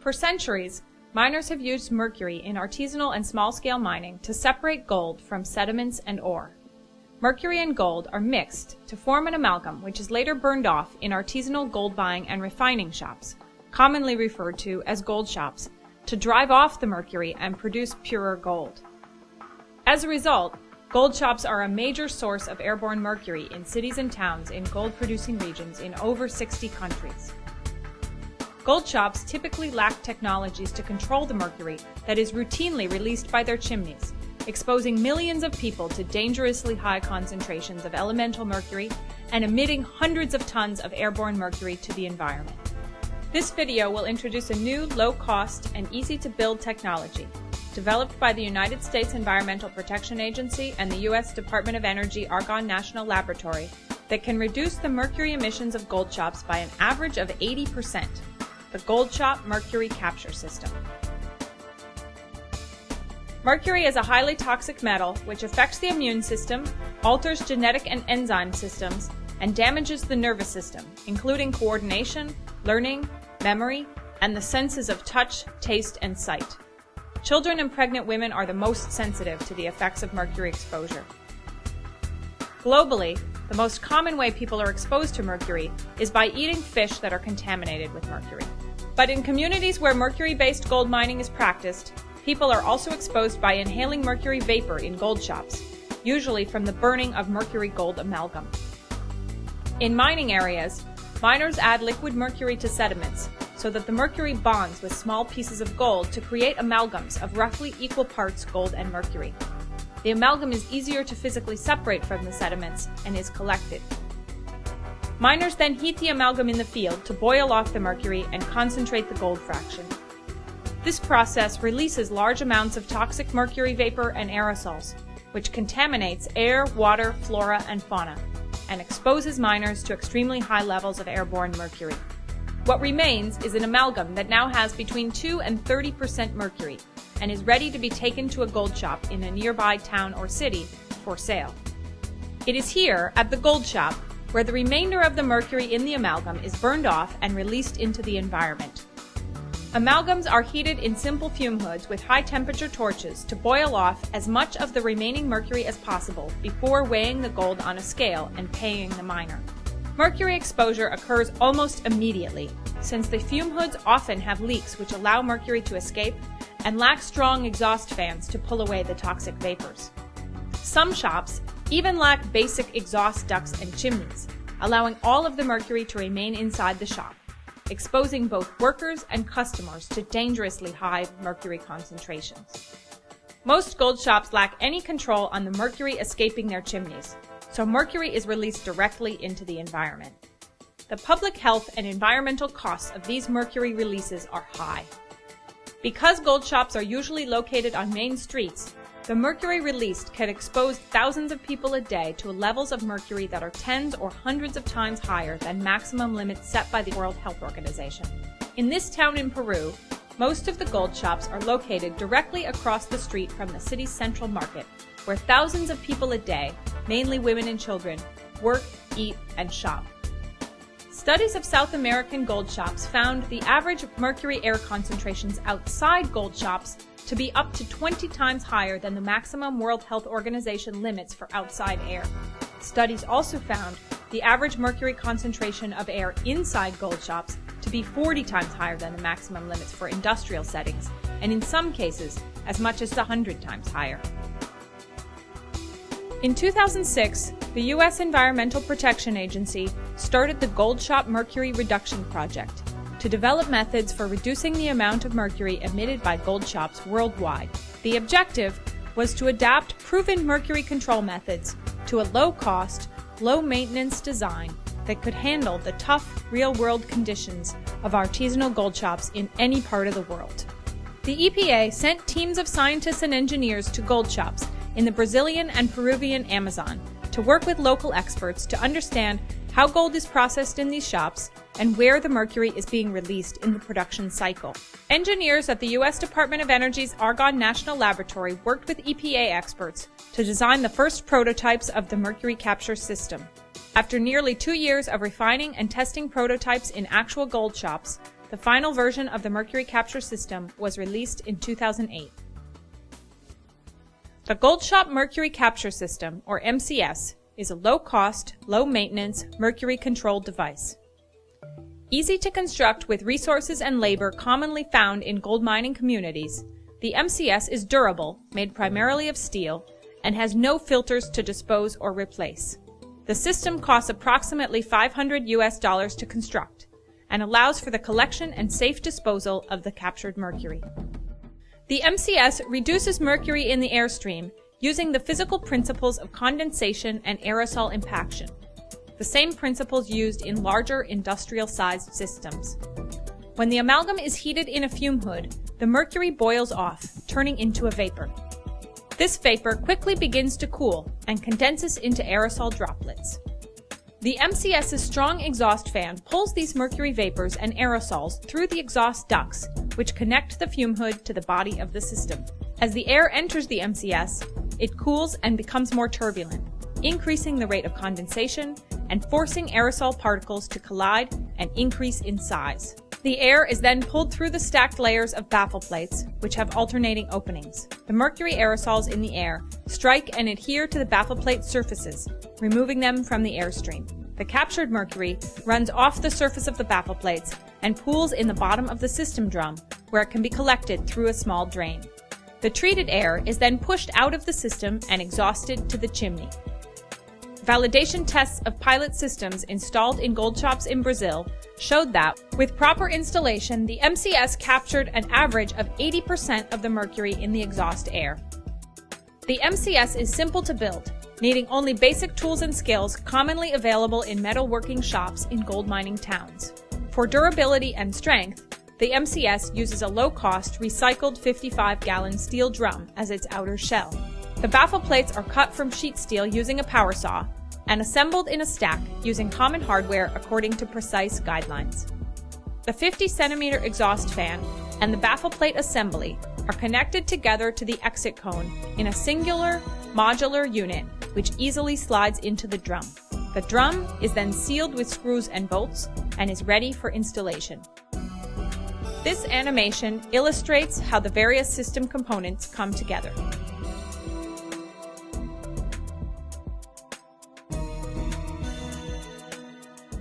For centuries, miners have used mercury in artisanal and small-scale mining to separate gold from sediments and ore. Mercury and gold are mixed to form an amalgam which is later burned off in artisanal gold buying and refining shops, commonly referred to as gold shops, to drive off the mercury and produce purer gold. As a result, gold shops are a major source of airborne mercury in cities and towns in gold-producing regions in over 60 countries. Gold shops typically lack technologies to control the mercury that is routinely released by their chimneys, exposing millions of people to dangerously high concentrations of elemental mercury and emitting hundreds of tons of airborne mercury to the environment. This video will introduce a new, low-cost, and easy-to-build technology developed by the United States Environmental Protection Agency and the U.S. Department of Energy Argonne National Laboratory that can reduce the mercury emissions of gold shops by an average of 80%, the Gold Shop Mercury Capture System. Mercury is a highly toxic metal which affects the immune system, alters genetic and enzyme systems, and damages the nervous system, including coordination, learning, memory, and the senses of touch, taste, and sight. Children and pregnant women are the most sensitive to the effects of mercury exposure. Globally, the most common way people are exposed to mercury is by eating fish that are contaminated with mercury. But in communities where mercury-based gold mining is practiced, people are also exposed by inhaling mercury vapor in gold shops, usually from the burning of mercury gold amalgam. In mining areas, miners add liquid mercury to sediments so that the mercury bonds with small pieces of gold to create amalgams of roughly equal parts gold and mercury. The amalgam is easier to physically separate from the sediments and is collected. Miners then heat the amalgam in the field to boil off the mercury and concentrate the gold fraction. This process releases large amounts of toxic mercury vapor and aerosols, which contaminates air, water, flora, and fauna, and exposes miners to extremely high levels of airborne mercury. What remains is an amalgam that now has between 2 and 30% mercury and is ready to be taken to a gold shop in a nearby town or city for sale. It is here, at the gold shop, where the remainder of the mercury in the amalgam is burned off and released into the environment. Amalgams are heated in simple fume hoods with high-temperature torches to boil off as much of the remaining mercury as possible before weighing the gold on a scale and paying the miner. Mercury exposure occurs almost immediately, since the fume hoods often have leaks which allow mercury to escape and lack strong exhaust fans to pull away the toxic vapors. Some shops even lack basic exhaust ducts and chimneys, allowing all of the mercury to remain inside the shop, exposing both workers and customers to dangerously high mercury concentrations. Most gold shops lack any control on the mercury escaping their chimneys, so mercury is released directly into the environment. The public health and environmental costs of these mercury releases are high. Because gold shops are usually located on main streets, the mercury released can expose thousands of people a day to levels of mercury that are tens or hundreds of times higher than maximum limits set by the World Health Organization. In this town in Peru, most of the gold shops are located directly across the street from the city's central market, where thousands of people a day, mainly women and children, work, eat, and shop. Studies of South American gold shops found the average mercury air concentrations outside gold shops to be up to 20 times higher than the maximum World Health Organization limits for outside air. Studies also found the average mercury concentration of air inside gold shops to be 40 times higher than the maximum limits for industrial settings, and in some cases, as much as 100 times higher. In 2006, the U.S. Environmental Protection Agency started the Gold Shop Mercury Reduction Project to develop methods for reducing the amount of mercury emitted by gold shops worldwide. The objective was to adapt proven mercury control methods to a low-cost, low-maintenance design that could handle the tough, real-world conditions of artisanal gold shops in any part of the world. The EPA sent teams of scientists and engineers to gold shops in the Brazilian and Peruvian Amazon to work with local experts to understand how gold is processed in these shops and where the mercury is being released in the production cycle. Engineers at the U.S. Department of Energy's Argonne National Laboratory worked with EPA experts to design the first prototypes of the mercury capture system. After nearly 2 years of refining and testing prototypes in actual gold shops, The final version of the mercury capture system was released in 2008. The Goldshop Mercury Capture System, or MCS, is a low-cost, low-maintenance, mercury-controlled device. Easy to construct with resources and labor commonly found in gold mining communities, the MCS is durable, made primarily of steel, and has no filters to dispose or replace. The system costs approximately $500 to construct and allows for the collection and safe disposal of the captured mercury. The MCS reduces mercury in the airstream using the physical principles of condensation and aerosol impaction, the same principles used in larger industrial-sized systems. When the amalgam is heated in a fume hood, the mercury boils off, turning into a vapor. This vapor quickly begins to cool and condenses into aerosol droplets. The MCS's strong exhaust fan pulls these mercury vapors and aerosols through the exhaust ducts, which connect the fume hood to the body of the system. As the air enters the MCS, it cools and becomes more turbulent, increasing the rate of condensation and forcing aerosol particles to collide and increase in size. The air is then pulled through the stacked layers of baffle plates, which have alternating openings. The mercury aerosols in the air strike and adhere to the baffle plate surfaces, removing them from the airstream. The captured mercury runs off the surface of the baffle plates and pools in the bottom of the system drum, where it can be collected through a small drain. The treated air is then pushed out of the system and exhausted to the chimney. Validation tests of pilot systems installed in gold shops in Brazil showed that, with proper installation, the MCS captured an average of 80% of the mercury in the exhaust air. The MCS is simple to build, needing only basic tools and skills commonly available in metalworking shops in gold mining towns. For durability and strength, the MCS uses a low-cost, recycled 55-gallon steel drum as its outer shell. The baffle plates are cut from sheet steel using a power saw and assembled in a stack using common hardware according to precise guidelines. The 50-centimeter exhaust fan and the baffle plate assembly are connected together to the exit cone in a singular, modular unit which easily slides into the drum. The drum is then sealed with screws and bolts and is ready for installation. This animation illustrates how the various system components come together.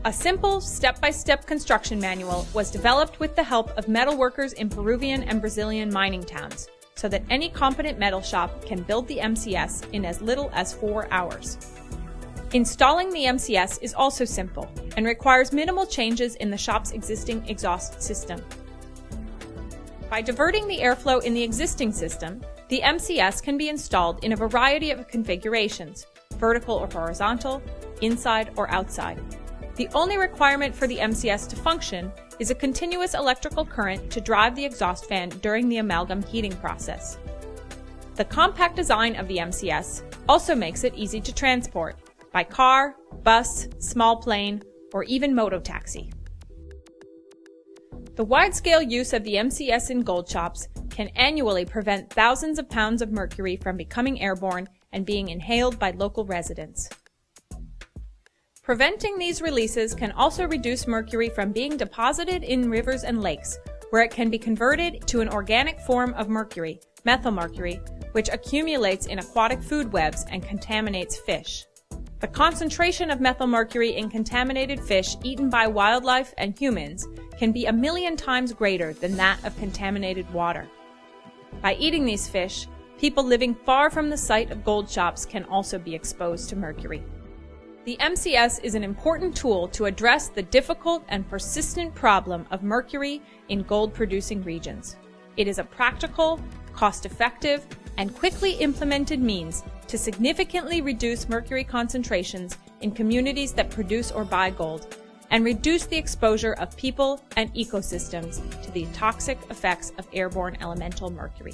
A simple, step-by-step construction manual was developed with the help of metalworkers in Peruvian and Brazilian mining towns, so that any competent metal shop can build the MCS in as little as 4 hours. Installing the MCS is also simple and requires minimal changes in the shop's existing exhaust system. By diverting the airflow in the existing system, the MCS can be installed in a variety of configurations, vertical or horizontal, inside or outside. The only requirement for the MCS to function is a continuous electrical current to drive the exhaust fan during the amalgam heating process. The compact design of the MCS also makes it easy to transport by car, bus, small plane, or even mototaxi. The wide-scale use of the MCS in gold shops can annually prevent thousands of pounds of mercury from becoming airborne and being inhaled by local residents. Preventing these releases can also reduce mercury from being deposited in rivers and lakes, where it can be converted to an organic form of mercury, methylmercury, which accumulates in aquatic food webs and contaminates fish. The concentration of methylmercury in contaminated fish eaten by wildlife and humans can be 1,000,000 times greater than that of contaminated water. By eating these fish, people living far from the site of gold shops can also be exposed to mercury. The MCS is an important tool to address the difficult and persistent problem of mercury in gold-producing regions. It is a practical, cost-effective, and quickly implemented means to significantly reduce mercury concentrations in communities that produce or buy gold, and reduce the exposure of people and ecosystems to the toxic effects of airborne elemental mercury.